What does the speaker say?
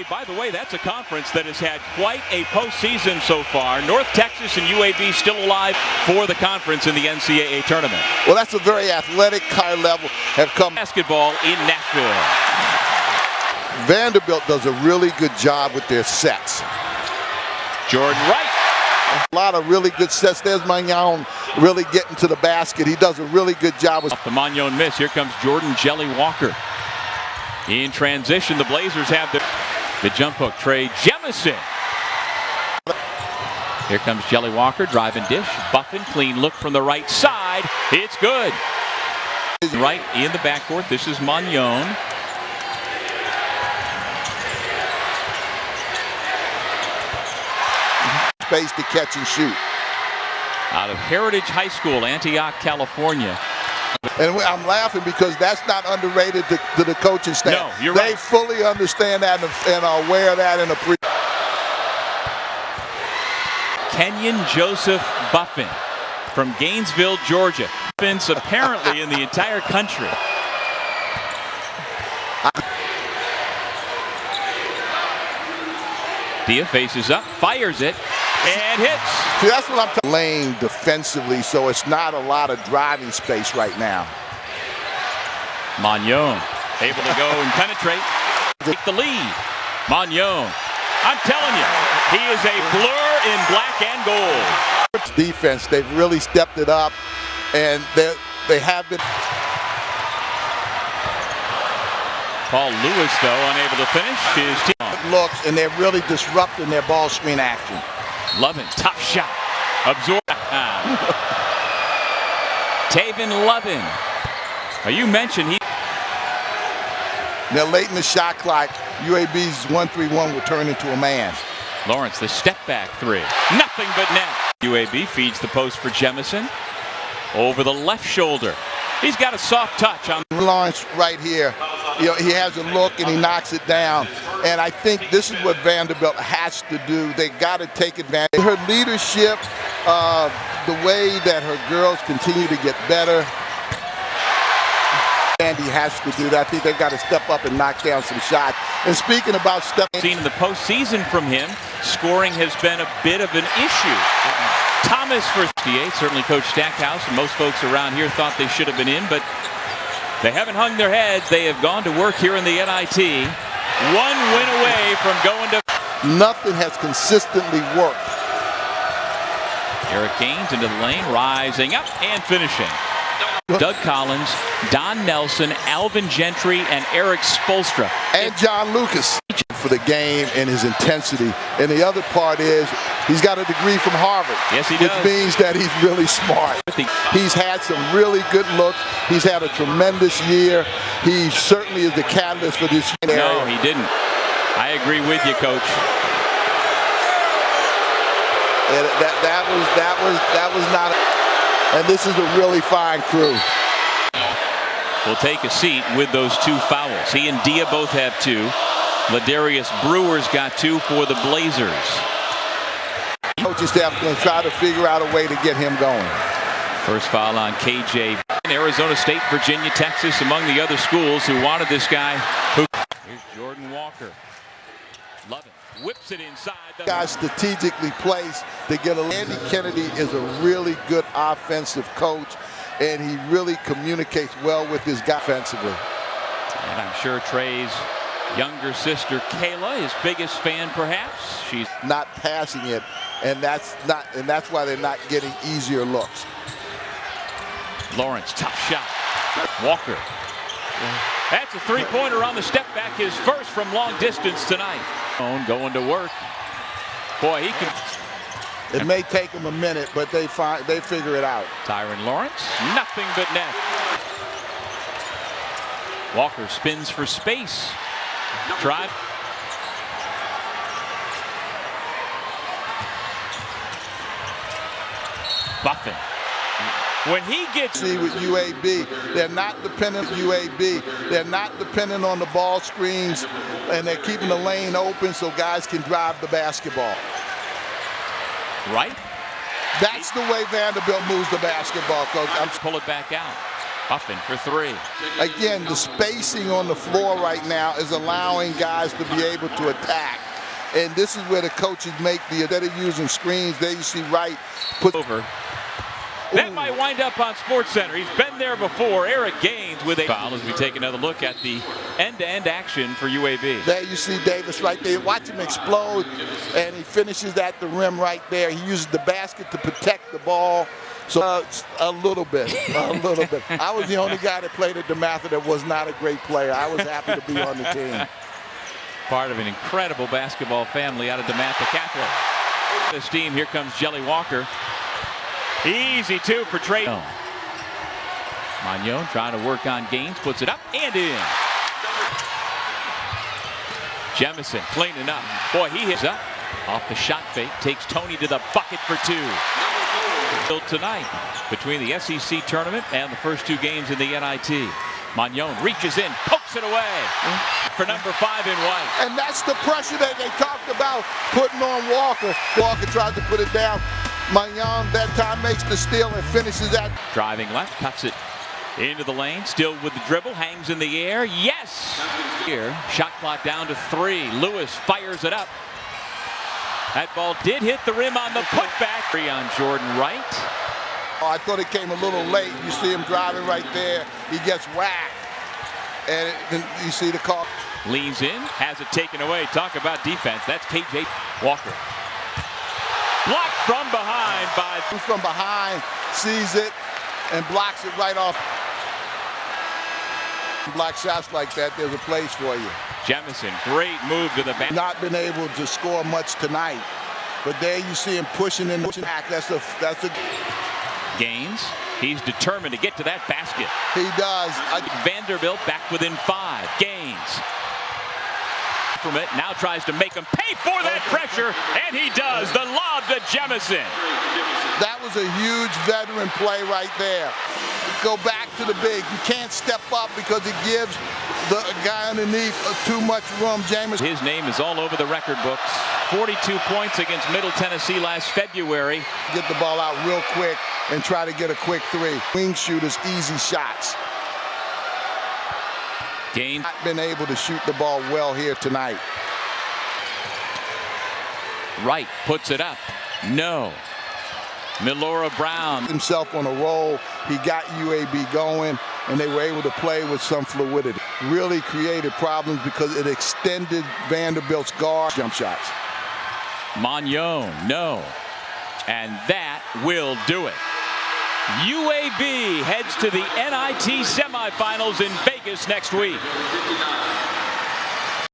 By the way, that's a conference that has had quite a postseason so far. North Texas and UAB still alive for the conference in the NCAA tournament. Well, that's a very athletic, high level have come. Basketball in Nashville. Vanderbilt does a really good job with their sets. Jordan Wright. A lot of really good sets. There's Magnon really getting to the basket. He does a really good job with the Magnon miss. Here comes Jordan Jelly Walker. In transition, the Blazers have the jump hook. Trey Jemison. Here comes Jelly Walker, driving dish. Buffin, clean look from the right side. It's good. Right in the backcourt. This is Magnon. Space to catch and shoot. Out of Heritage High School, Antioch, California. And I'm laughing because that's not underrated to the coaching staff. No, you're they right. fully understand that and are aware of that in the Kenyon Joseph Buffin from Gainesville, Georgia. Buffin's apparently in the entire country. Dia faces up, fires it, and hits. See, that's what I'm talking. Lane defensively, so it's not a lot of driving space right now. Magnon able to go and penetrate, take the lead. Magnon, I'm telling you, he is a blur in black and gold. Defense, they've really stepped it up, and they have been. Paul Lewis, though, unable to finish his team. Looks, and they're really disrupting their ball screen action. Lovin, tough shot. Absorb. Taven Lovin. You mentioned he. They're late in the shot clock. UAB's 1-3-1 will turn into a man. Lawrence, the step back three. Nothing but net. UAB feeds the post for Jemison. Over the left shoulder. He's got a soft touch on Lawrence right here. You know, he has a look and he knocks it down. And I think this is what Vanderbilt has to do. They got to take advantage. Her leadership, the way that her girls continue to get better. Andy has to do that. I think they've got to step up and knock down some shots. And speaking about stepping. Seen in the postseason from him, scoring has been a bit of an issue. Thomas for 58, certainly Coach Stackhouse and most folks around here thought they should have been in, but they haven't hung their heads. They have gone to work here in the NIT. One win away from going to. Nothing has consistently worked. Eric Gaines into the lane, rising up and finishing. Doug Collins, Don Nelson, Alvin Gentry, and Eric Spolstra. And John Lucas for the game and his intensity. And the other part is he's got a degree from Harvard. Yes, he does. Which means that he's really smart. He's had some really good looks. He's had a tremendous year. He certainly is the catalyst for this area. No, he didn't. I agree with you, Coach. And that was not. And this is a really fine crew. Will take a seat with those two fouls. He and Dia both have two. Ladarius Brewer's got two for the Blazers. Coaching staff going to try to figure out a way to get him going. First foul on KJ. Arizona State, Virginia, Texas, among the other schools who wanted this guy. Here's Jordan Walker. Love it. Whips it inside. Guys strategically placed to get a. Andy Kennedy is a really good offensive coach, and he really communicates well with his guy offensively. And I'm sure Trey's younger sister Kayla, his biggest fan perhaps. She's not passing it, and that's why they're not getting easier looks. Lawrence, tough shot. Walker. That's a three-pointer on the step back, his first from long distance tonight. Going to work. Boy, he can. It may take them a minute, but they figure it out. Tyron Lawrence, nothing but net. Walker spins for space. Try. Buffin. When he gets. See with UAB, they're not dependent on UAB. They're not dependent on the ball screens, and they're keeping the lane open so guys can drive the basketball. Right? That's the way Vanderbilt moves the basketball, Coach. Pull it back out. Buffin for three. Again, the spacing on the floor right now is allowing guys to be able to attack. And this is where the coaches make instead of using screens, there you see Wright put Over. That might wind up on SportsCenter. He's been there before. Eric Gaines with a foul as we take another look at the end-to-end action for UAB. There you see Davis right there. Watch him explode, and he finishes at the rim right there. He uses the basket to protect the ball. So a little bit. I was the only guy that played at DeMatha that was not a great player. I was happy to be on the team. Part of an incredible basketball family out of DeMatha Catholic. This team, here comes Jelly Walker. Easy two for Trey. Magnon trying to work on Gaines, puts it up and in. Jemison cleaning up. Boy, he hits up off the shot fake, takes Tony to the bucket for two. Built tonight between the SEC tournament and the first two games in the NIT. Magnon reaches in, pokes it away for number 5 in white. And that's the pressure that they talked about putting on Walker. Walker tries to put it down. Magnon that time makes the steal and finishes that. Driving left, cuts it into the lane, still with the dribble, hangs in the air. Yes! Here, shot clock down to 3. Lewis fires it up. That ball did hit the rim on the putback. On Jordan Wright. Oh, I thought it came a little late. You see him driving right there. He gets whacked. And you see the call. Leans in, has it taken away. Talk about defense. That's KJ Walker. Blocked from behind by... From behind, sees it, and blocks it right off. Block shots like that, there's a place for you. Jemison, great move to the back. Not been able to score much tonight, but there you see him pushing in the back. That's a Gaines, he's determined to get to that basket. He does. Vanderbilt back within 5. Gaines from it, now tries to make him pay for that pressure, and he does. The lob to Jemison. That was a huge veteran play right there. Go back to the big. You can't step up because it gives the guy underneath too much room. James. His name is all over the record books. 42 points against Middle Tennessee last February. Get the ball out real quick and try to get a quick 3. Wing shooters, easy shots. Gaines Not been able to shoot the ball well here tonight. Wright puts it up. No. Milora Brown Himself on a roll. He got UAB going, and they were able to play with some fluidity. Really created problems because it extended Vanderbilt's guard jump shots. Magnon, no. And that will do it. UAB heads to the NIT semifinals in Vegas next week.